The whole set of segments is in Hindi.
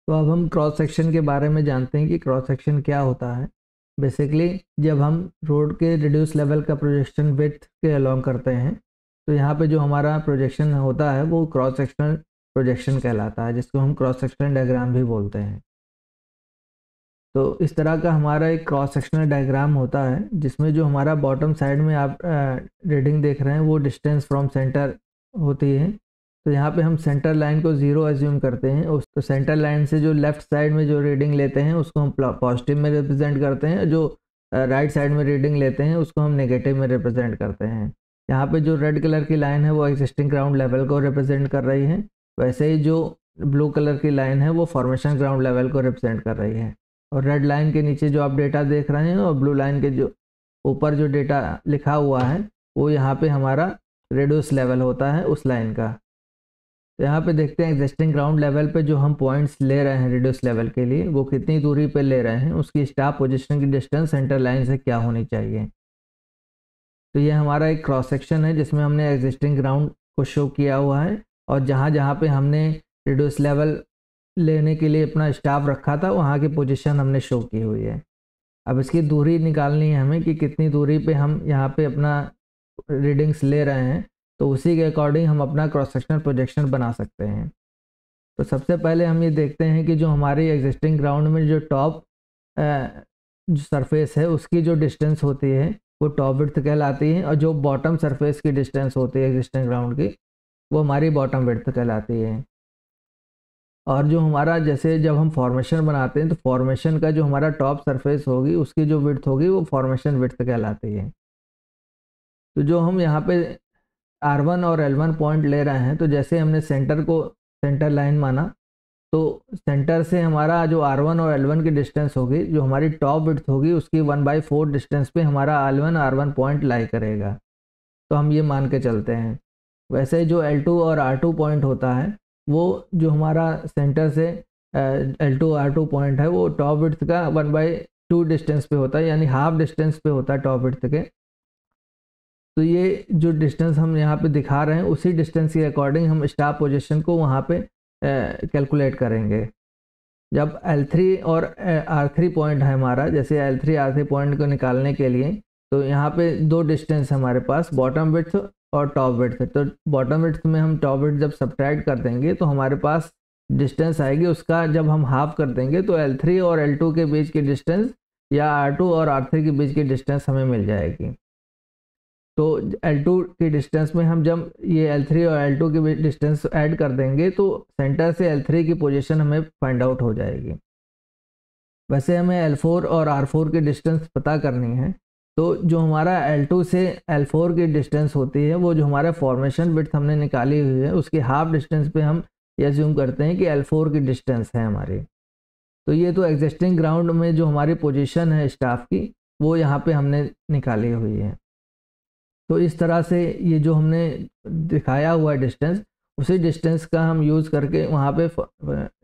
तो अब हम क्रॉस सेक्शन के बारे में जानते हैं कि क्रॉस सेक्शन क्या होता है। बेसिकली जब हम रोड के रिड्यूस लेवल का प्रोजेक्शन विड्थ के अलोंग करते हैं तो यहाँ पे जो हमारा प्रोजेक्शन होता है वो क्रॉस सेक्शनल प्रोजेक्शन कहलाता है, जिसको हम क्रॉस सेक्शनल डायग्राम भी बोलते हैं। तो इस तरह का हमारा एक क्रॉस सेक्शनल डायग्राम होता है जिसमें जो हमारा बॉटम साइड में आप रीडिंग देख रहे हैं वो डिस्टेंस फ्रॉम सेंटर होती है। तो यहाँ पे हम सेंटर लाइन को 0 एज्यूम करते हैं। उस तो सेंटर लाइन से जो लेफ्ट साइड में जो रीडिंग लेते हैं उसको हम पॉजिटिव में रिप्रेजेंट करते हैं, जो राइट साइड में रीडिंग लेते हैं उसको हम नेगेटिव में रिप्रेजेंट करते हैं। यहाँ पे जो रेड कलर की लाइन है वो एग्जिस्टिंग ग्राउंड लेवल को रिप्रेजेंट कर रही है, वैसे ही जो ब्लू कलर की लाइन है वो फॉर्मेशन ग्राउंड लेवल को रिप्रेजेंट कर रही है। और रेड लाइन के नीचे जो आप डेटा देख रहे हैं और ब्लू लाइन के जो ऊपर जो डेटा लिखा हुआ है वो यहाँ पे हमारा रेडियस लेवल होता है उस लाइन का। तो यहाँ पे देखते हैं एग्जिस्टिंग ग्राउंड लेवल पे जो हम पॉइंट्स ले रहे हैं रेडियस लेवल के लिए वो कितनी दूरी पे ले रहे हैं, उसकी स्टाफ पोजीशन की डिस्टेंस सेंटर लाइन से क्या होनी चाहिए। तो ये हमारा एक क्रॉस सेक्शन है जिसमें हमने एग्जिस्टिंग ग्राउंड को शो किया हुआ है और जहाँ जहाँ पे हमने रेडियस लेवल लेने के लिए अपना स्टाफ रखा था वहाँ की पोजीशन हमने शो की हुई है। अब इसकी दूरी निकालनी है हमें कि कितनी दूरी पे हम यहाँ पे अपना रीडिंग्स ले रहे हैं, तो उसी के अकॉर्डिंग हम अपना क्रॉस सेक्शनल प्रोजेक्शन बना सकते हैं। तो सबसे पहले हम ये देखते हैं कि जो हमारी एग्जिस्टिंग ग्राउंड में जो टॉप जो सरफेस है उसकी जो डिस्टेंस होती है वो टॉप विड्थ कहलाती है, और जो बॉटम सरफेस की डिस्टेंस होती है एग्जिस्टिंग ग्राउंड की वो हमारी बॉटम विड्थ कहलाती है। और जो हमारा जैसे जब हम फॉर्मेशन बनाते हैं तो फॉर्मेशन का जो हमारा टॉप सरफेस होगी उसकी जो विड्थ होगी वो फॉर्मेशन विड्थ कहलाती है। तो जो हम यहाँ पे R1 और L1 पॉइंट ले रहे हैं, तो जैसे हमने सेंटर को सेंटर लाइन माना तो सेंटर से हमारा जो R1 और L1 की डिस्टेंस होगी, जो हमारी टॉप विड्थ होगी उसकी 1/4 डिस्टेंस पे हमारा R1 पॉइंट लाई करेगा। तो हम ये मान के चलते हैं। वैसे ही जो L2 और R2 पॉइंट होता है वो जो हमारा सेंटर से L2 R2 पॉइंट है वो टॉप विड्थ का 1/2 डिस्टेंस पे होता है, यानी हाफ डिस्टेंस पे होता है टॉप विड्थ के। तो ये जो डिस्टेंस हम यहाँ पे दिखा रहे हैं उसी डिस्टेंस के अकॉर्डिंग हम स्टाफ पोजीशन को वहाँ पे कैलकुलेट करेंगे। जब L3 और R3 पॉइंट है हमारा, जैसे L3 R3 पॉइंट को निकालने के लिए तो यहाँ पे दो डिस्टेंस हमारे पास बॉटम विड्थ और टॉप विड्थ। तो बॉटम विड्थ में हम टॉप विड्थ जब सब्ट्रैक्ट कर देंगे तो हमारे पास डिस्टेंस आएगी, उसका जब हम हाफ कर देंगे तो L3 और L2 के बीच की डिस्टेंस या R2 और R3 के बीच की डिस्टेंस हमें मिल जाएगी। तो L2 की डिस्टेंस में हम जब ये L3 और L2 की डिस्टेंस ऐड कर देंगे तो सेंटर से L3 की पोजीशन हमें फाइंड आउट हो जाएगी। वैसे हमें L4 और R4 की डिस्टेंस पता करनी है, तो जो हमारा L2 से L4 की डिस्टेंस होती है वो जो हमारा फॉर्मेशन विड्थ हमने निकाली हुई है उसकी हाफ डिस्टेंस पे हम ये अज्यूम करते हैं कि L4 की डिस्टेंस है हमारी। तो ये तो एग्जिस्टिंग ग्राउंड में जो हमारी पोजीशन है स्टाफ की वो यहाँ पे हमने निकाली हुई है। तो इस तरह से ये जो हमने दिखाया हुआ डिस्टेंस उसी डिस्टेंस का हम यूज़ करके वहाँ पे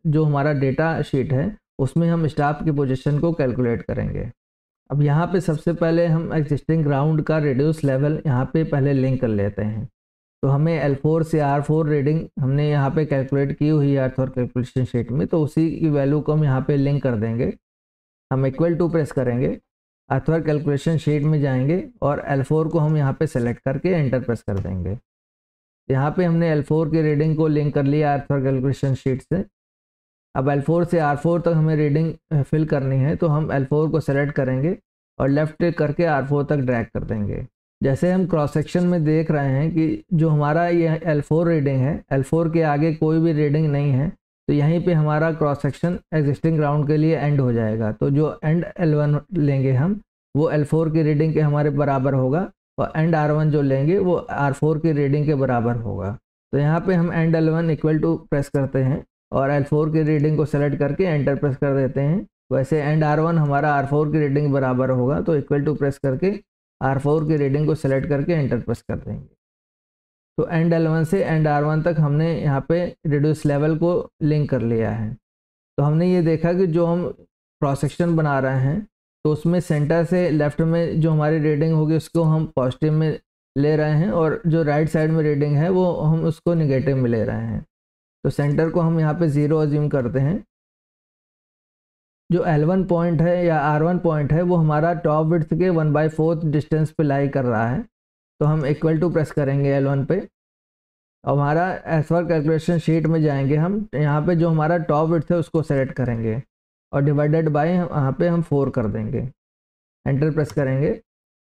जो हमारा डेटा शीट है उसमें हम स्टाफ की पोजीशन को कैलकुलेट करेंगे। अब यहाँ पे सबसे पहले हम एग्जिस्टिंग ग्राउंड का रेडियस लेवल यहाँ पे पहले लिंक कर लेते हैं। तो हमें L4 से R4 रीडिंग हमने यहाँ पे कैलकुलेट की हुई है अर्थवर कैलकुलेशन शीट में, तो उसी की वैल्यू को हम यहाँ पे लिंक कर देंगे। हम इक्वल टू प्रेस करेंगे, अर्थवर कैलकुलेशन शीट में जाएंगे और L4 को हम यहाँ पे सेलेक्ट करके एंटर प्रेस कर देंगे। यहाँ पे हमने L4 की रीडिंग को लिंक कर लिया अर्थवर कैलकुलेशन शीट से। अब L4 से R4 तक हमें रीडिंग फिल करनी है, तो हम L4 को सेलेक्ट करेंगे और लेफ्ट क्लिक करके R4 तक ड्रैग कर देंगे। जैसे हम क्रॉस सेक्शन में देख रहे हैं कि जो हमारा ये L4 रीडिंग है, L4 के आगे कोई भी रीडिंग नहीं है, तो यहीं पे हमारा क्रॉस सेक्शन एग्जिस्टिंग ग्राउंड के लिए एंड हो जाएगा। तो जो एंड L1 लेंगे हम वो L4 की रीडिंग के हमारे बराबर होगा और एंड R1 जो लेंगे वो R4 की रीडिंग के बराबर होगा। तो यहाँ पे हम and L1 equal to press करते हैं और L4 की रीडिंग को सेलेक्ट करके एंटर प्रेस कर देते हैं। वैसे एंड R1 हमारा R4 की रीडिंग बराबर होगा, तो इक्वल टू प्रेस करके R4 की रीडिंग को सेलेक्ट करके एंटर प्रेस कर देंगे। तो एंड L1 से एंड R1 तक हमने यहाँ पे रेडियस लेवल को लिंक कर लिया है। तो हमने ये देखा कि जो हम क्रॉस सेक्शन बना रहे हैं तो उसमें सेंटर से लेफ्ट में जो हमारी रीडिंग होगी उसको हम पॉजिटिव में ले रहे हैं और जो राइट साइड में रीडिंग है वो हम उसको निगेटिव में ले रहे हैं। तो सेंटर को हम यहाँ पे 0 अज्यूम करते हैं जो L1 पॉइंट है या R1 पॉइंट है वो हमारा टॉप विड्थ के 1/4 डिस्टेंस पे लाई कर रहा है, तो हम इक्वल टू प्रेस करेंगे L1 पे। और हमारा एज पर कैलकुलेशन शीट में जाएंगे हम, यहाँ पे जो हमारा टॉप विड्थ है उसको सेलेक्ट करेंगे और डिवाइडेड बाय यहाँ पे हम 4 कर देंगे, एंटर प्रेस करेंगे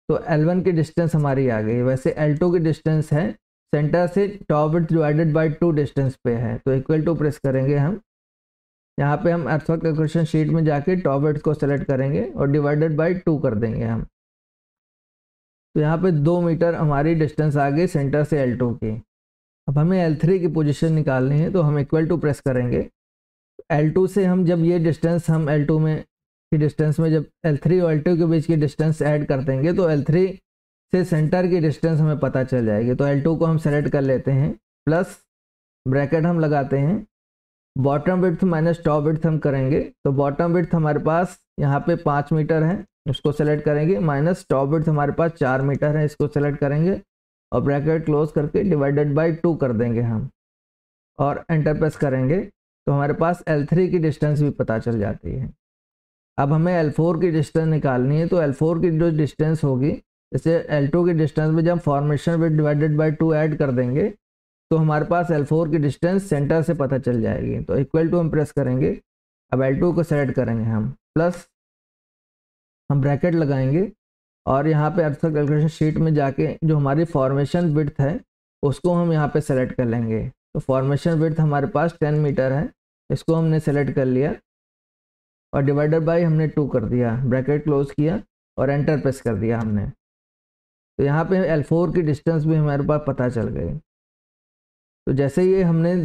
तो L1 की डिस्टेंस हमारी आ गई। वैसे L2 की डिस्टेंस है सेंटर से top width divided by 2 distance पे है, तो इक्वल टू प्रेस करेंगे हम। यहाँ पे हम एज पर कैलकुलेशन शीट में जाके टॉप विड्थ को सेलेक्ट करेंगे और डिवाइडेड बाय 2 कर देंगे हम। तो यहाँ पे 2 मीटर हमारी डिस्टेंस आ गई सेंटर से L2 की। अब हमें L3 की पोजीशन निकालनी है, तो हम इक्वल टू प्रेस करेंगे। L2 से हम जब ये डिस्टेंस हम L2 में की डिस्टेंस में जब L3 और L2 के बीच की डिस्टेंस ऐड कर देंगे तो L3 से सेंटर की डिस्टेंस हमें पता चल जाएगी। तो L2 को हम सेलेक्ट कर लेते हैं, प्लस ब्रैकेट हम लगाते हैं, bottom width minus top width हम करेंगे। तो बॉटम विड्थ हमारे पास यहाँ पे 5 मीटर है, उसको सेलेक्ट करेंगे, माइनस टॉप विड्थ हमारे पास 4 मीटर है, इसको सेलेक्ट करेंगे और ब्रैकेट क्लोज करके डिवाइडेड बाय 2 कर देंगे हम और एंटर प्रेस करेंगे तो हमारे पास L3 की डिस्टेंस भी पता चल जाती है। अब हमें L4 की डिस्टेंस निकालनी है, तो L4 की जो डिस्टेंस होगी, जैसे L2 की डिस्टेंस में जब formation width divided by 2 add कर देंगे तो हमारे पास L4 की डिस्टेंस सेंटर से पता चल जाएगी। तो इक्वल टू हम प्रेस करेंगे, अब L2 को सेलेक्ट करेंगे हम, प्लस हम ब्रैकेट लगाएंगे और यहाँ पे एज पर कैलकुलेशन शीट में जाके जो हमारी फॉर्मेशन विड्थ है उसको हम यहाँ पे सेलेक्ट कर लेंगे। तो फॉर्मेशन विड्थ हमारे पास 10 मीटर है, इसको हमने सेलेक्ट कर लिया और डिवाइडेड बाय हमने 2 कर दिया, ब्रैकेट क्लोज किया और एंटर प्रेस कर दिया हमने। तो यहाँ पे L4 की डिस्टेंस भी हमारे पास पता चल गई। तो जैसे ये हमने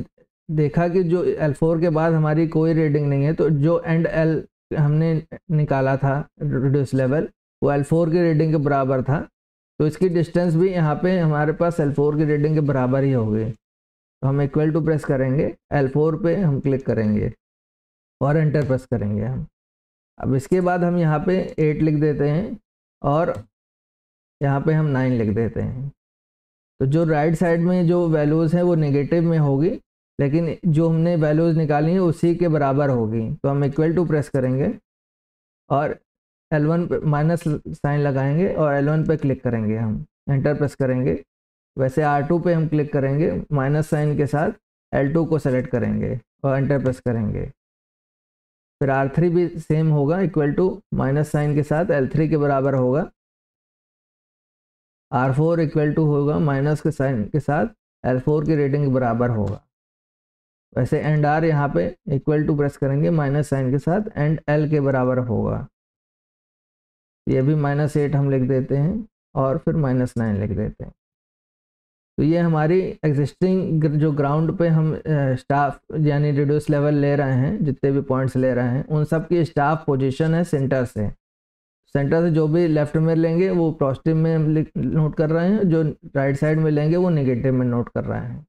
देखा कि जो L4 के बाद हमारी कोई रीडिंग नहीं है, तो जो एंड L हमने निकाला था रिड्यूस लेवल वो L4 की रीडिंग के बराबर था, तो इसकी डिस्टेंस भी यहाँ पे हमारे पास L4 की रीडिंग के बराबर ही होगी। तो हम इक्वल टू प्रेस करेंगे, L4 पे हम क्लिक करेंगे और एंटर प्रेस करेंगे हम। अब इसके बाद हम यहाँ पे 8 लिख देते हैं और यहाँ पे हम 9 लिख देते हैं। तो जो राइट साइड में जो वैल्यूज़ हैं वो नेगेटिव में होगी, लेकिन जो हमने वैल्यूज़ निकाली हैं उसी के बराबर होगी। तो हम इक्वल टू प्रेस करेंगे और L1 पे माइनस साइन लगाएंगे और L1 पे क्लिक करेंगे हम, एंटर प्रेस करेंगे। वैसे R2 पे हम क्लिक करेंगे माइनस साइन के साथ, L2 को सेलेक्ट करेंगे और एंटर प्रेस करेंगे। फिर R3 भी सेम होगा, इक्वल टू माइनस साइन के साथ L3 के बराबर होगा। R4 इक्वल टू होगा माइनस के साइन के साथ L4 की रीडिंग के बराबर होगा। वैसे एंड R यहाँ पे इक्वल टू प्रेस करेंगे माइनस साइन के साथ एंड L के बराबर होगा। ये भी -8 हम लिख देते हैं और फिर -9 लिख देते हैं। तो ये हमारी एग्जिस्टिंग जो ग्राउंड पे हम स्टाफ यानी रिड्यूस लेवल ले रहे हैं, जितने भी पॉइंट्स ले रहे हैं उन सब की स्टाफ पोजीशन है सेंटर से। सेंटर से जो भी लेफ्ट में लेंगे वो पॉजिटिव में हम नोट कर रहे हैं, जो राइट साइड में लेंगे वो नेगेटिव में नोट कर रहे हैं।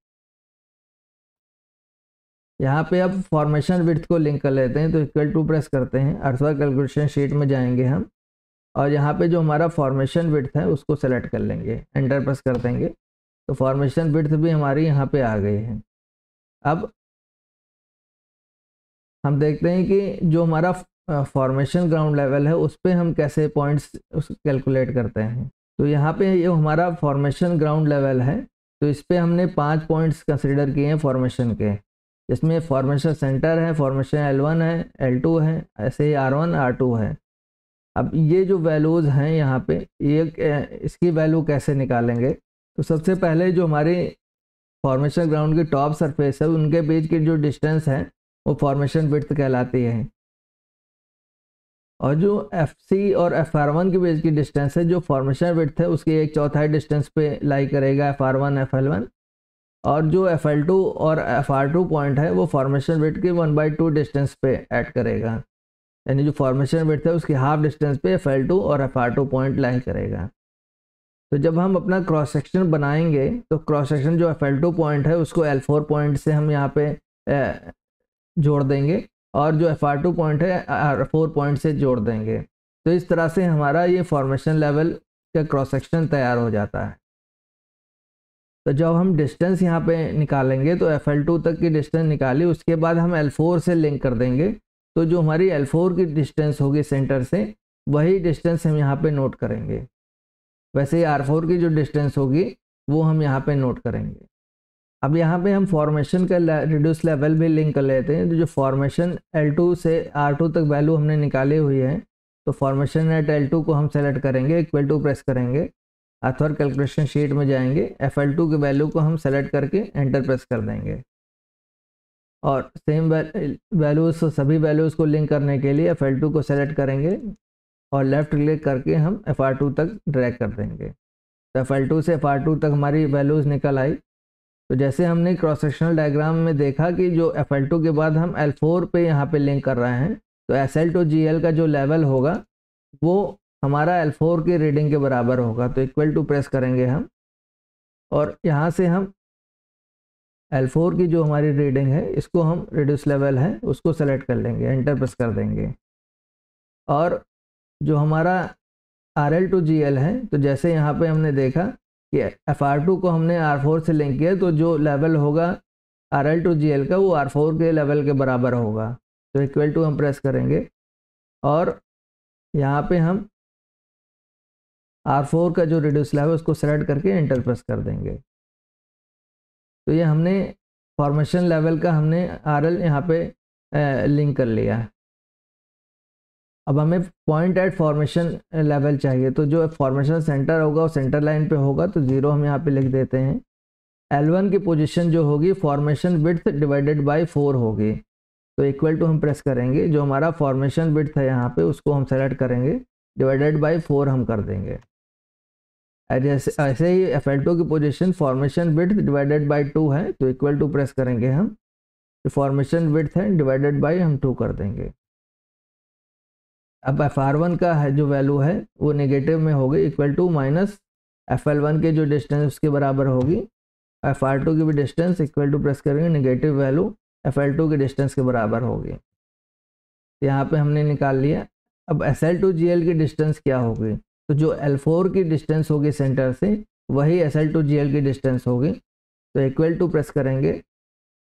यहाँ पे अब फॉर्मेशन विड्थ को लिंक कर लेते हैं, तो इक्वल टू प्रेस करते हैं, अर्थवर्क कैलकुलेशन शीट में जाएंगे हम और यहाँ पे जो हमारा फॉर्मेशन विड्थ है उसको सेलेक्ट कर लेंगे, एंटर प्रेस कर देंगे। तो फॉर्मेशन विड्थ भी हमारी यहाँ पे आ गई है। अब हम देखते हैं कि जो हमारा फॉर्मेशन ग्राउंड लेवल है उस पर हम कैसे पॉइंट्स कैलकुलेट करते हैं। तो यहाँ पे ये हमारा फॉर्मेशन ग्राउंड लेवल है, तो इस पर हमने 5 पॉइंट्स कंसिडर किए हैं फॉर्मेशन के, जिसमें फॉर्मेशन सेंटर है, फॉर्मेशन L1 है, L2 है, ऐसे ही R1 R2 है। अब ये जो वैल्यूज़ हैं यहाँ पे ये इसकी वैल्यू कैसे निकालेंगे। तो सबसे पहले जो हमारी फॉर्मेशन ग्राउंड की टॉप सरफेस है उनके बीच की जो डिस्टेंस है वो फॉर्मेशन विड्थ कहलाती है, और जो FC और FR1 के बीच की डिस्टेंस है जो फॉर्मेशन विड्थ है उसकी 1/4 डिस्टेंस पे लाई करेगा FR1 FL1, और जो FL2 और FR2 पॉइंट है वो फॉर्मेशन विड्थ की 1/2 डिस्टेंस पे ऐड करेगा, यानी जो फॉर्मेशन विड्थ है उसकी हाफ डिस्टेंस पे FL2 और FR2 पॉइंट लाई करेगा। तो जब हम अपना क्रॉस सेक्शन बनाएंगे तो क्रॉस सेक्शन जो FL2 पॉइंट है उसको L4 पॉइंट से हम यहाँ पे जोड़ देंगे और जो FR2 पॉइंट है R4 पॉइंट से जोड़ देंगे। तो इस तरह से हमारा ये फॉर्मेशन लेवल का क्रॉस सेक्शन तैयार हो जाता है। तो जब हम डिस्टेंस यहाँ पे निकालेंगे तो FL2 तक की डिस्टेंस निकाली, उसके बाद हम L4 से लिंक कर देंगे, तो जो हमारी L4 की डिस्टेंस होगी सेंटर से, वही डिस्टेंस हम यहाँ पे नोट करेंगे। वैसे ही R4 की जो डिस्टेंस होगी वो हम यहाँ पे नोट करेंगे। अब यहाँ पे हम फॉर्मेशन का रिड्यूस लेवल भी लिंक कर लेते हैं। तो जो फॉर्मेशन L2 से R2 तक वैल्यू हमने निकाली हुई है, तो फॉर्मेशन एट L2 को हम सेलेक्ट करेंगे, इक्वल टू प्रेस करेंगे, अथवा कैलकुलेशन शीट में जाएंगे, FL2 के वैल्यू को हम सेलेक्ट करके एंटर प्रेस कर देंगे। और सेम वैल्यूज, सभी वैल्यूज़ को लिंक करने के लिए FL2 को सेलेक्ट करेंगे और लेफ़्ट क्लिक करके हम FR2 तक ड्रैग कर देंगे। तो FL2 से FR2 तक हमारी वैल्यूज़ निकल आई। तो जैसे हमने क्रॉस सेक्शनल डायग्राम में देखा कि जो FL2 के बाद हम L4 पे यहाँ पे लिंक कर रहे हैं, तो SL to GL का जो लेवल होगा वो हमारा L4 की रीडिंग के बराबर होगा। तो इक्वल टू प्रेस करेंगे हम, और यहाँ से हम L4 की जो हमारी रीडिंग है, इसको हम रिड्यूस लेवल है उसको सेलेक्ट कर लेंगे, एंटर प्रेस कर देंगे। और जो हमारा RL to GL है, तो जैसे यहाँ पे हमने देखा कि FR2 को हमने R4 से लिंक किया, तो जो लेवल होगा RL to GL का वो R4 के लेवल के बराबर होगा। तो इक्वल टू हम प्रेस करेंगे और यहाँ पे हम R4 का जो रिड्यूस लेवल उसको सेलेक्ट करके एंटर प्रेस कर देंगे। तो ये हमने फॉर्मेशन लेवल का हमने RL यहाँ पे लिंक कर लिया। अब हमें पॉइंट एट फॉर्मेशन लेवल चाहिए, तो जो फॉर्मेशन सेंटर होगा वो सेंटर लाइन पे होगा, तो 0 हम यहाँ पे लिख देते हैं। L1 की पोजीशन जो होगी फॉर्मेशन विड्थ डिवाइडेड बाय 4 होगी। तो इक्वल टू हम प्रेस करेंगे, जो हमारा फॉर्मेशन विड्थ है यहाँ पे उसको हम सेलेक्ट करेंगे, डिवाइडेड बाय 4 हम कर देंगे। ऐसे ही FL2 की position formation width divided by 2 है, तो इक्वल टू प्रेस करेंगे हम, जो फॉर्मेशन विड्थ है डिवाइडेड बाय हम 2 कर देंगे। अब FR1 का है जो वैल्यू है वो नेगेटिव में होगी, इक्वल टू माइनस FL1 के जो डिस्टेंस उसके बराबर होगी। FR2 की भी डिस्टेंस इक्वल टू प्रेस करेंगे, नेगेटिव वैल्यू FL2 के डिस्टेंस के बराबर होगी। यहाँ पे हमने निकाल लिया। अब SL to GL की डिस्टेंस क्या होगी, तो जो L4 की डिस्टेंस होगी सेंटर से, वही SL to GL की डिस्टेंस होगी। तो इक्वल टू प्रेस करेंगे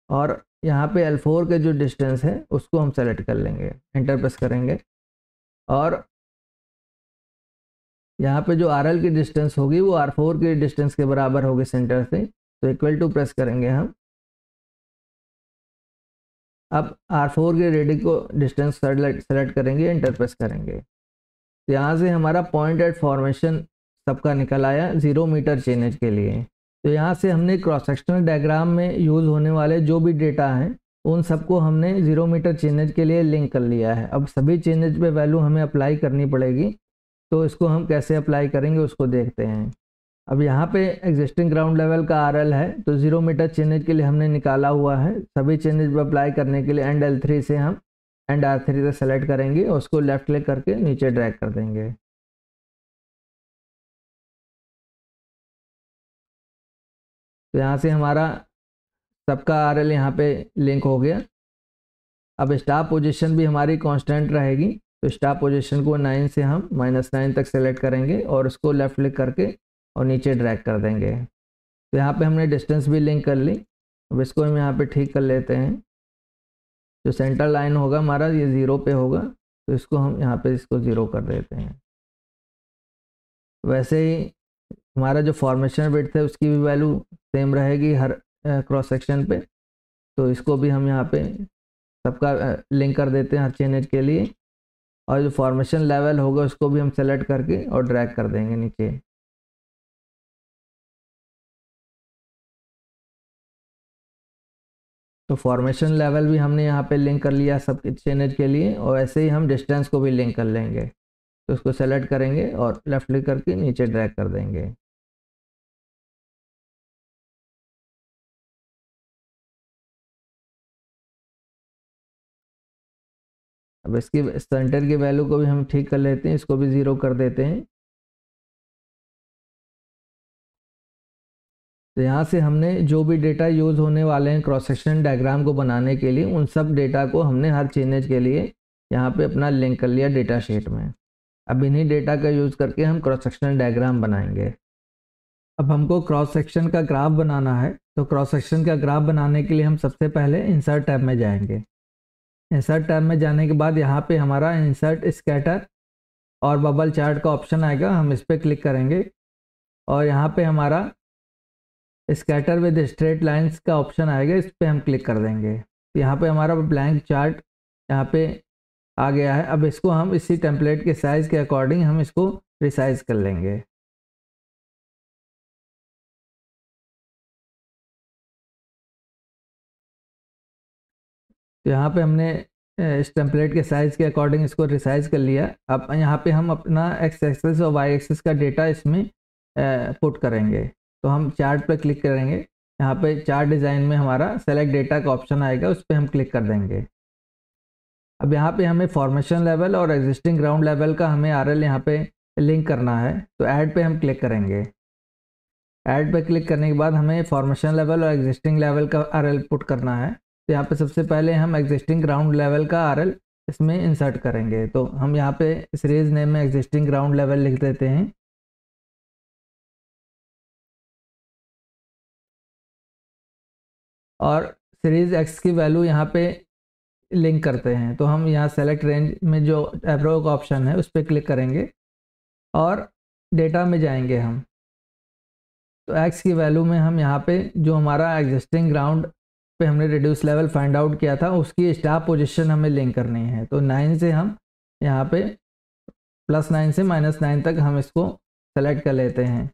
और यहाँ पे L4 के जो डिस्टेंस है उसको हम सेलेक्ट कर लेंगे, एंटर प्रेस करेंगे। और यहाँ पे जो RL की डिस्टेंस होगी वो R4 की डिस्टेंस के बराबर होगी सेंटर से, तो इक्वल टू प्रेस करेंगे हम। अब R4 के रीडिंग को डिस्टेंस सेलेक्ट करेंगे, एंटर प्रेस करेंगे। तो यहाँ से हमारा पॉइंट एट फॉर्मेशन सबका निकल आया 0 मीटर चेनेज के लिए। तो यहाँ से हमने क्रॉस सेक्शनल डायग्राम में यूज़ होने वाले जो भी डेटा हैं उन सबको हमने 0 मीटर चेनेज के लिए लिंक कर लिया है। अब सभी चेनेज पे वैल्यू हमें अप्लाई करनी पड़ेगी, तो इसको हम कैसे अप्लाई करेंगे उसको देखते हैं। अब यहाँ पे एग्जिस्टिंग ग्राउंड लेवल का RL है, तो 0 मीटर चेनेज के लिए हमने निकाला हुआ है। सभी चेनेज पे अप्लाई करने के लिए एंड L3 से हम एंड R3 से सेलेक्ट करेंगे और उसको लेफ्ट क्लिक करके नीचे ड्रैग कर देंगे। तो यहाँ से हमारा सबका RL यहाँ पे लिंक हो गया। अब स्टाफ पोजीशन भी हमारी कांस्टेंट रहेगी, तो स्टाफ पोजीशन को 9 से हम -9 तक सेलेक्ट करेंगे और उसको लेफ्ट क्लिक करके और नीचे ड्रैग कर देंगे। तो यहाँ पे हमने डिस्टेंस भी लिंक कर ली। अब इसको हम यहाँ पे ठीक कर लेते हैं। जो सेंटर लाइन होगा हमारा ये 0 पे होगा, तो इसको हम यहाँ पे इसको 0 कर देते हैं। वैसे ही हमारा जो फॉर्मेशन विड्थ है उसकी भी वैल्यू सेम रहेगी हर क्रॉस सेक्शन पे, तो इसको भी हम यहाँ पे सबका लिंक कर देते हैं हर चेनेज के लिए। और जो फॉर्मेशन लेवल होगा उसको भी हम सेलेक्ट करके और ड्रैग कर देंगे नीचे। तो फॉर्मेशन लेवल भी हमने यहाँ पे लिंक कर लिया सब चेनेज के लिए, और ऐसे ही हम डिस्टेंस को भी लिंक कर लेंगे। तो उसको सेलेक्ट करेंगे और लेफ्ट क्लिक करके नीचे ड्रैग कर देंगे। अब इसकी सेंटर की वैल्यू को भी हम ठीक कर लेते हैं, इसको भी 0 कर देते हैं। तो यहाँ से हमने जो भी डेटा यूज़ होने वाले हैं क्रॉस सेक्शन डायग्राम को बनाने के लिए, उन सब डेटा को हमने हर चेनेज के लिए यहाँ पे अपना लिंक कर लिया डेटा शीट में। अब इन्हीं डेटा का यूज़ करके हम क्रॉस सेक्शनल डायग्राम बनाएंगे। अब हमको क्रॉस सेक्शन का ग्राफ बनाना है, तो क्रॉस सेक्शन का ग्राफ बनाने के लिए हम सबसे पहले इंसर्ट टैब में जाएंगे। इंसर्ट टैब में जाने के बाद यहाँ पे हमारा इंसर्ट स्कैटर और बबल चार्ट का ऑप्शन आएगा, हम इस पर क्लिक करेंगे और यहाँ पे हमारा स्कैटर विद स्ट्रेट लाइंस का ऑप्शन आएगा, इस पर हम क्लिक कर देंगे। यहाँ पे हमारा ब्लैंक चार्ट यहाँ पे आ गया है। अब इसको हम इसी टेम्पलेट के साइज़ के अकॉर्डिंग हम इसको रिसाइज कर लेंगे। तो यहाँ पे हमने इस टेम्पलेट के साइज़ के अकॉर्डिंग इसको रिसाइज कर लिया। अब यहाँ पे हम अपना एक्स एक्सिस और वाई एक्सिस का डेटा इसमें पुट करेंगे। तो हम चार्ट पे क्लिक करेंगे, यहाँ पे चार्ट डिज़ाइन में हमारा सेलेक्ट डेटा का ऑप्शन आएगा, उस पर हम क्लिक कर देंगे। अब यहाँ पे हमें फॉर्मेशन लेवल और एग्जिस्टिंग ग्राउंड लेवल का हमें आरएल यहाँ पे लिंक करना है। तो ऐड पे हम क्लिक करेंगे। ऐड पे क्लिक करने के बाद हमें फॉर्मेशन लेवल और एग्जिस्टिंग लेवल का आरएल पुट करना है। तो यहाँ पे सबसे पहले हम एग्जिस्टिंग ग्राउंड लेवल का आरएल इसमें इंसर्ट करेंगे। तो हम यहाँ पे सीरीज नेम में एग्जिस्टिंग ग्राउंड लेवल लिख देते हैं और सीरीज एक्स की वैल्यू यहाँ पे लिंक करते हैं। तो हम यहाँ सेलेक्ट रेंज में जो एरो का ऑप्शन है उस पर क्लिक करेंगे और डेटा में जाएंगे हम। तो एक्स की वैल्यू में हम यहाँ पे जो हमारा एग्जिस्टिंग ग्राउंड पे हमने रिड्यूस लेवल फाइंड आउट किया था उसकी स्टार पोजीशन हमें लिंक करनी है। तो 9 से हम यहाँ पे +9 से -9 तक हम इसको सेलेक्ट कर लेते हैं।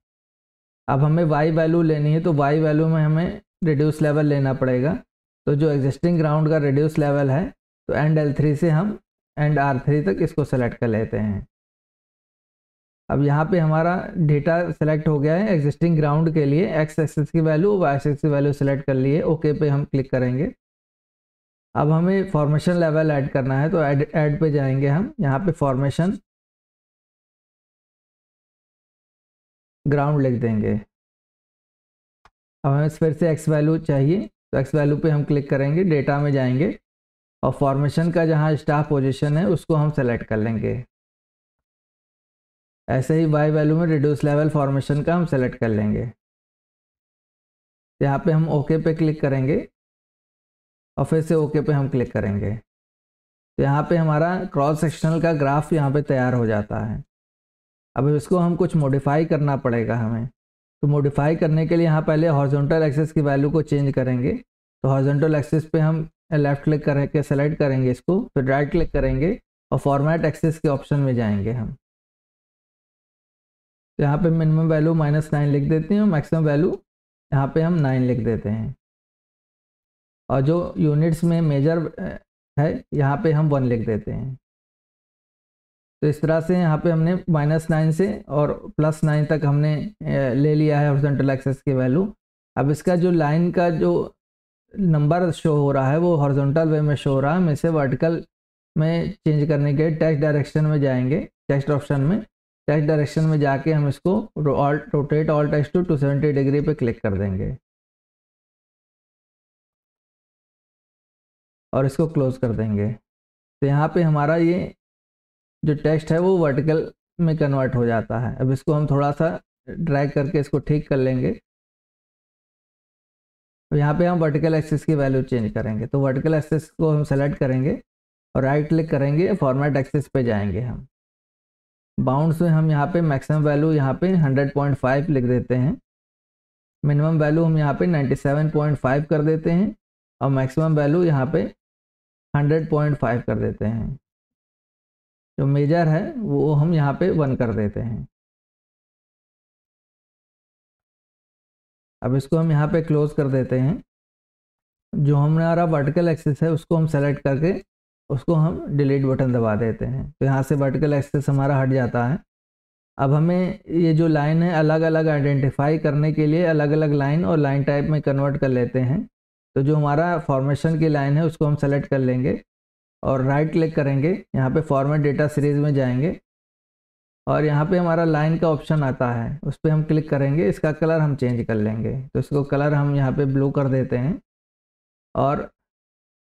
अब हमें वाई वैल्यू लेनी है, तो वाई वैल्यू में हमें रिड्यूस लेवल लेना पड़ेगा। तो जो एग्जिस्टिंग ग्राउंड का रिड्यूस लेवल है तो एंड L3 से हम एंड R3 तक इसको सेलेक्ट कर लेते हैं। अब यहाँ पे हमारा डेटा सेलेक्ट हो गया है एग्जिस्टिंग ग्राउंड के लिए। एक्स एक्सिस की वैल्यू, वाई एक्सिस की वैल्यू सेलेक्ट कर लिए, ओके पे हम क्लिक करेंगे। अब हमें फॉर्मेशन लेवल ऐड करना है, तो ऐड पे जाएंगे हम। यहाँ पे फॉर्मेशन ग्राउंड लिख देंगे। अब हमें फिर से एक्स वैल्यू चाहिए, तो एक्स वैल्यू पे हम क्लिक करेंगे, डेटा में जाएंगे और फॉर्मेशन का जहाँ स्टार पोजीशन है उसको हम सेलेक्ट कर लेंगे। ऐसे ही वाई वैल्यू में रिड्यूस लेवल फॉर्मेशन का हम सेलेक्ट कर लेंगे। यहाँ पे हम ओके पे क्लिक करेंगे और फिर से ओके पे हम क्लिक करेंगे। तो यहाँ पे हमारा क्रॉस सेक्शनल का ग्राफ यहाँ पे तैयार हो जाता है। अब इसको हम कुछ मॉडिफाई करना पड़ेगा हमें। तो मॉडिफाई करने के लिए यहाँ पहले हॉरिजॉन्टल एक्सिस की वैल्यू को चेंज करेंगे। तो हॉरिजॉन्टल एक्सिस पे हम लेफ्ट क्लिक करके सेलेक्ट करेंगे इसको, फिर राइट क्लिक करेंगे और फॉर्मेट एक्सिस के ऑप्शन में जाएंगे हम। तो यहाँ पे मिनिमम वैल्यू -9 लिख देते हैं और मैक्सिमम वैल्यू यहाँ पे हम 9 लिख देते हैं। और जो यूनिट्स में मेजर है यहाँ पे हम 1 लिख देते हैं। तो इस तरह से यहाँ पे हमने -9 से और +9 तक हमने ले लिया है हॉरिजॉन्टल एक्सिस की वैल्यू। अब इसका जो लाइन का जो नंबर शो हो रहा है वो हॉरिजॉन्टल वे में शो हो रहा है। हम इसे वर्टिकल में चेंज करने के टेक्स्ट डायरेक्शन में जाएंगे, टेक्स्ट ऑप्शन में, टेक्स्ट डायरेक्शन में जाके हम इसको rotate all text to 270 degree पे क्लिक कर देंगे और इसको क्लोज कर देंगे। तो यहाँ पे हमारा ये जो टेक्स्ट है वो वर्टिकल में कन्वर्ट हो जाता है। अब इसको हम थोड़ा सा ड्रैग करके इसको ठीक कर लेंगे। तो यहाँ पे हम वर्टिकल एक्सिस की वैल्यू चेंज करेंगे। तो वर्टिकल एक्सिस को हम सेलेक्ट करेंगे और राइट क्लिक करेंगे, फॉर्मेट एक्सिस पे जाएंगे हम। बाउंड्स में हम यहाँ पे मैक्सिमम वैल्यू यहाँ पे 100.5 लिख देते हैं। मिनिमम वैल्यू हम यहाँ पे 97.5 कर देते हैं और मैक्सिमम वैल्यू यहाँ पे 100.5 कर देते हैं। जो मेजर है वो हम यहाँ पे 1 कर देते हैं। अब इसको हम यहाँ पे क्लोज कर देते हैं। जो हमारा वर्टिकल एक्सिस है उसको हम सेलेक्ट करके उसको हम डिलीट बटन दबा देते हैं। तो यहाँ से वर्टिकल एक्सिस हमारा हट जाता है। अब हमें ये जो लाइन है अलग अलग आइडेंटिफाई करने के लिए अलग अलग लाइन और लाइन टाइप में कन्वर्ट कर लेते हैं। तो जो हमारा फॉर्मेशन की लाइन है उसको हम सेलेक्ट कर लेंगे और राइट क्लिक करेंगे, यहाँ पे फॉर्मेट डेटा सीरीज में जाएंगे और यहाँ पे हमारा लाइन का ऑप्शन आता है, उस पर हम क्लिक करेंगे। इसका कलर हम चेंज कर लेंगे। तो इसको कलर हम यहाँ पे ब्लू कर देते हैं और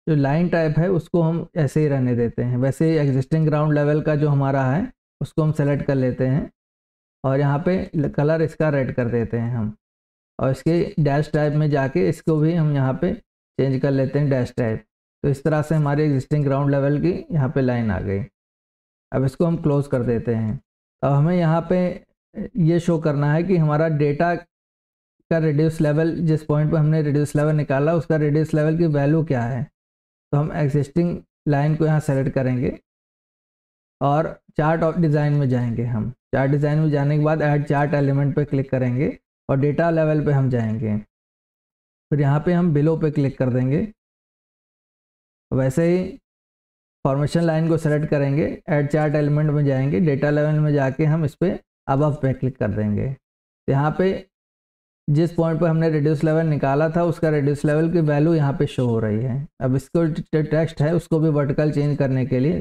जो लाइन टाइप है उसको हम ऐसे ही रहने देते हैं। वैसे ही एग्जिस्टिंग ग्राउंड लेवल का जो हमारा है उसको हम सेलेक्ट कर लेते हैं और यहाँ पे कलर इसका रेड कर देते हैं हम। और इसके डैश टाइप में जाके इसको भी हम यहाँ पे चेंज कर लेते हैं डैश टाइप। तो इस तरह से हमारी एग्जिस्टिंग ग्राउंड लेवल की यहाँ पे लाइन आ गई। अब इसको हम क्लोज कर देते हैं। अब हमें यहाँ पे ये शो करना है कि हमारा डेटा का रिड्यूस लेवल, जिस पॉइंट पे हमने रिड्यूस लेवल निकाला उसका रिड्यूस लेवल की वैल्यू क्या है। तो हम एग्जिस्टिंग लाइन को यहाँ सेलेक्ट करेंगे और चार्ट ऑफ डिज़ाइन में जाएंगे। हम चार्ट डिज़ाइन में जाने के बाद ऐड चार्ट एलिमेंट पे क्लिक करेंगे और डेटा लेवल पे हम जाएंगे। फिर यहाँ पे हम बिलो पे क्लिक कर देंगे। वैसे ही फॉर्मेशन लाइन को सेलेक्ट करेंगे, ऐड चार्ट एलिमेंट में जाएंगे, डेटा लेवल में जाके हम इस पर अबव पे क्लिक कर देंगे। तो यहाँ पे जिस पॉइंट पे हमने रिड्यूस लेवल निकाला था उसका रिड्यूस लेवल की वैल्यू यहाँ पे शो हो रही है। अब इसको टेक्स्ट है उसको भी वर्टिकल चेंज करने के लिए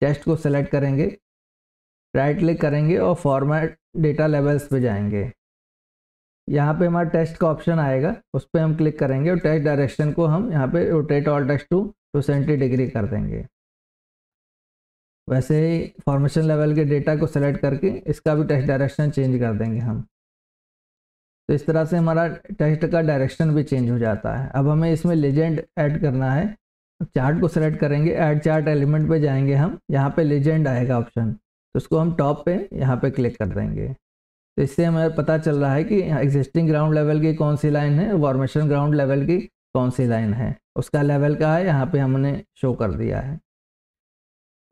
टेक्स्ट को सेलेक्ट करेंगे, राइट क्लिक करेंगे और फॉर्मेट डेटा लेवल्स पे जाएंगे। यहाँ पे हमारा टेक्स्ट का ऑप्शन आएगा, उस पर हम क्लिक करेंगे और टेक्स्ट डायरेक्शन को हम यहाँ पे rotate all text to 270 degree कर देंगे। वैसे ही फॉर्मेशन लेवल के डेटा को सेलेक्ट करके इसका भी टेक्स्ट डायरेक्शन चेंज कर देंगे हम। तो इस तरह से हमारा टेक्स्ट का डायरेक्शन भी चेंज हो जाता है। अब हमें इसमें लेजेंड ऐड करना है। चार्ट को सेलेक्ट करेंगे, ऐड चार्ट एलिमेंट पे जाएंगे हम, यहाँ पे लेजेंड आएगा ऑप्शन, तो उसको हम टॉप पे यहाँ पे क्लिक कर देंगे। तो इससे हमें पता चल रहा है कि एग्जिस्टिंग ग्राउंड लेवल की कौन सी लाइन है, फॉर्मेशन ग्राउंड लेवल की कौन सी लाइन है, उसका लेवल का है, यहाँ पे हमने शो कर दिया है।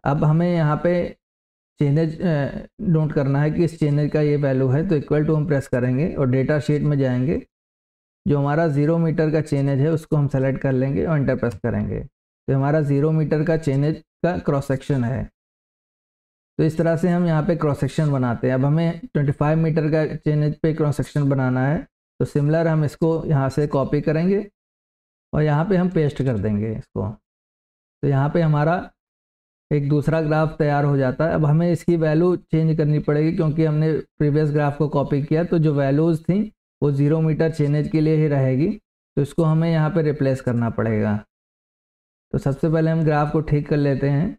अब हमें यहाँ पे चेंजेज नोट करना है कि इस चेंजेज का ये वैल्यू है, तो इक्वल टू हम प्रेस करेंगे और डेटा शीट में जाएंगे। जो हमारा 0 मीटर का चेंजेज है उसको हम सेलेक्ट कर लेंगे और एंटर प्रेस करेंगे। तो हमारा 0 मीटर का चेंजेज का क्रॉस सेक्शन है। तो इस तरह से हम यहाँ पे क्रॉस सेक्शन बनाते हैं। अब हमें 25 मीटर का चेंजेज पे क्रॉस सेक्शन बनाना है, तो सिमिलर हम इसको यहाँ से कॉपी करेंगे और यहाँ पे हम पेस्ट कर देंगे इसको। तो यहाँ पे हमारा एक दूसरा ग्राफ तैयार हो जाता है। अब हमें इसकी वैल्यू चेंज करनी पड़ेगी क्योंकि हमने प्रीवियस ग्राफ को कॉपी किया, तो जो वैल्यूज़ थी वो 0 मीटर चेंजेज के लिए ही रहेगी, तो इसको हमें यहाँ पे रिप्लेस करना पड़ेगा। तो सबसे पहले हम ग्राफ को ठीक कर लेते हैं।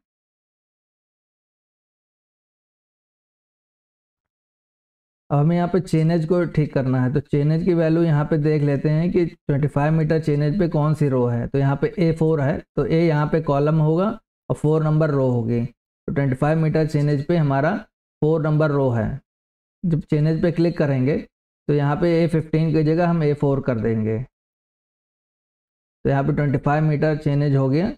अब हमें यहाँ पे चेंजेज को ठीक करना है, तो चेंजेज की वैल्यू यहाँ पे देख लेते हैं कि 25 मीटर चेंजेज पे कौन सी रो है। तो यहाँ पे A4 है, तो A यहाँ पे कॉलम होगा और 4 नंबर रो होगी। तो 25 मीटर चेंजेज पे हमारा 4 नंबर रो है। जब चेंजेज पे क्लिक करेंगे तो यहाँ पे A15 की जगह हम A4 कर देंगे। तो यहाँ पे 25 मीटर चेंजेज हो गया।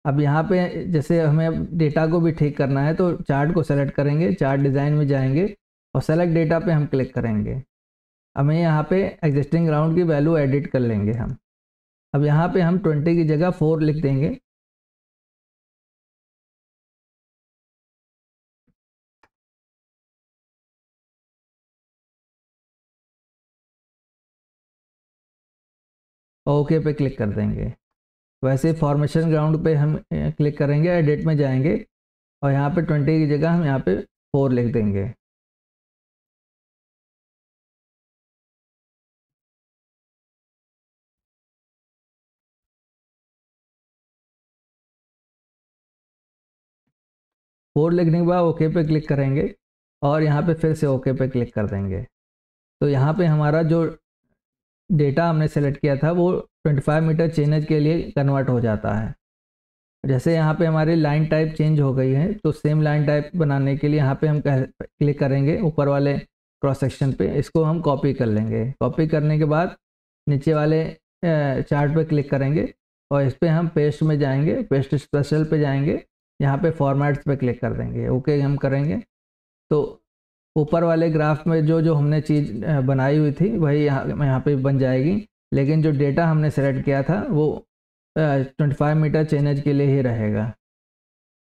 अब यहाँ पे जैसे हमें डेटा को भी ठीक करना है, तो चार्ट को सेलेक्ट करेंगे, चार्ट डिज़ाइन में जाएंगे और सेलेक्ट डेटा पे हम क्लिक करेंगे। हमें यहाँ पे एग्जिस्टिंग ग्राउंड की वैल्यू एडिट कर लेंगे हम। अब यहाँ पे हम 20 की जगह 4 लिख देंगे। ओके पे क्लिक कर देंगे। वैसे फॉर्मेशन ग्राउंड पे हम क्लिक करेंगे, एडिट में जाएंगे और यहाँ पे 20 की जगह हम यहाँ पे 4 लिख देंगे। फोर लिखने के बाद ओके पे क्लिक करेंगे और यहाँ पे फिर से ओके पे क्लिक कर देंगे। तो यहाँ पे हमारा जो डेटा हमने सेलेक्ट किया था वो 25 मीटर चेंजेज के लिए कन्वर्ट हो जाता है। जैसे यहाँ पे हमारी लाइन टाइप चेंज हो गई है, तो सेम लाइन टाइप बनाने के लिए यहाँ पे हम क्लिक करेंगे ऊपर वाले क्रॉस सेक्शन पे, इसको हम कॉपी कर लेंगे। कॉपी करने के बाद नीचे वाले चार्ट पे क्लिक करेंगे और इस पर हम पेस्ट में जाएंगे, पेस्ट स्पेशल पे जाएंगे, यहाँ पे फॉर्मेट्स पे क्लिक कर देंगे, ओके हम करेंगे। तो ऊपर वाले ग्राफ में जो जो हमने चीज़ बनाई हुई थी वही यहाँ पे बन जाएगी, लेकिन जो डेटा हमने सेलेक्ट किया था वो 25 मीटर चेंजेज के लिए ही रहेगा।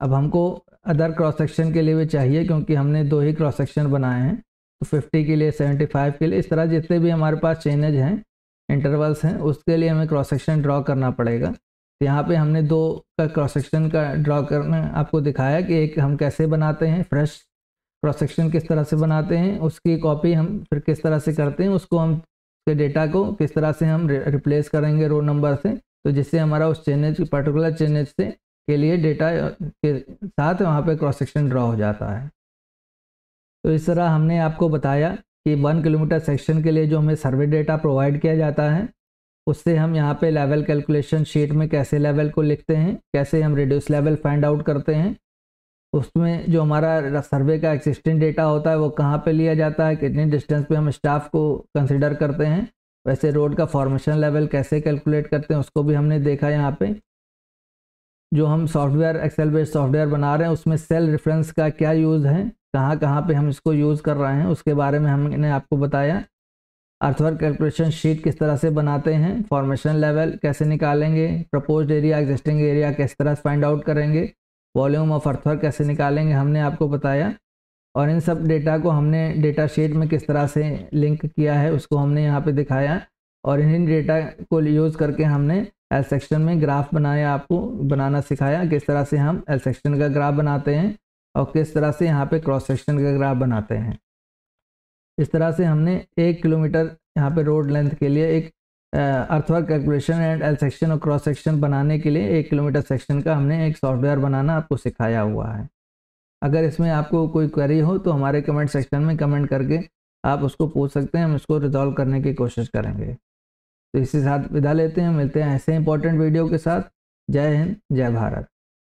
अब हमको अदर क्रॉस सेक्शन के लिए भी चाहिए क्योंकि हमने 2 ही क्रॉस सेक्शन बनाए हैं, तो 50 के लिए, 75 के लिए, इस तरह जितने भी हमारे पास चेंजेज हैं, इंटरवल्स हैं, उसके लिए हमें क्रॉस सेक्शन ड्रॉ करना पड़ेगा। तो यहाँ पे हमने 2 का क्रॉस सेक्शन का ड्रॉ करना आपको दिखाया कि एक हम कैसे बनाते हैं, फ्रेश क्रॉस सेक्शन किस तरह से बनाते हैं, उसकी कॉपी हम फिर किस तरह से करते हैं, उसको हम के डेटा को किस तरह से हम रिप्लेस करेंगे रो नंबर से, तो जिससे हमारा उस चेंजेज पर्टिकुलर चेंजेज से के लिए डेटा के साथ वहाँ पे क्रॉस सेक्शन ड्रॉ हो जाता है। तो इस तरह हमने आपको बताया कि 1 किलोमीटर सेक्शन के लिए जो हमें सर्वे डेटा प्रोवाइड किया जाता है उससे हम यहाँ पे लेवल कैलकुलेशन शीट में कैसे लेवल को लिखते हैं, कैसे हम रिड्यूस लेवल फाइंड आउट करते हैं, उसमें जो हमारा सर्वे का एक्सिस्टिंग डेटा होता है वो कहाँ पे लिया जाता है, कितनी डिस्टेंस पे हम स्टाफ को कंसिडर करते हैं, वैसे रोड का फॉर्मेशन लेवल कैसे कैलकुलेट करते हैं उसको भी हमने देखा। यहाँ पे जो हम सॉफ्टवेयर एक्सेल बेस्ड सॉफ्टवेयर बना रहे हैं उसमें सेल रेफरेंस का क्या यूज़ है, कहाँ कहाँ पे हम इसको यूज़ कर रहे हैं, उसके बारे में हमने आपको बताया। अर्थवर्क कैलकुलेशन शीट किस तरह से बनाते हैं, फॉर्मेशन लेवल कैसे निकालेंगे, प्रपोज्ड एरिया एग्जिस्टिंग एरिया किस तरह से फाइंड आउट करेंगे, वॉल्यूम ऑफ अर्थवर्क कैसे निकालेंगे, हमने आपको बताया। और इन सब डेटा को हमने डेटा शीट में किस तरह से लिंक किया है उसको हमने यहाँ पे दिखाया। और इन डेटा को यूज़ करके हमने एल सेक्शन में ग्राफ बनाया, आपको बनाना सिखाया किस तरह से हम एल सेक्शन का ग्राफ बनाते हैं और किस तरह से यहाँ पे क्रॉस सेक्शन का ग्राफ बनाते हैं। इस तरह से हमने 1 किलोमीटर यहाँ पे रोड लेंथ के लिए एक earthwork calculation and L section और क्रॉस सेक्शन बनाने के लिए 1 किलोमीटर सेक्शन का हमने एक सॉफ्टवेयर बनाना आपको सिखाया हुआ है। अगर इसमें आपको कोई क्वेरी हो तो हमारे कमेंट सेक्शन में कमेंट करके आप उसको पूछ सकते हैं, हम उसको रिजॉल्व करने की कोशिश करेंगे। तो इसी साथ विदा लेते हैं, मिलते हैं ऐसे इंपॉर्टेंट वीडियो के साथ। जय हिंद, जय भारत।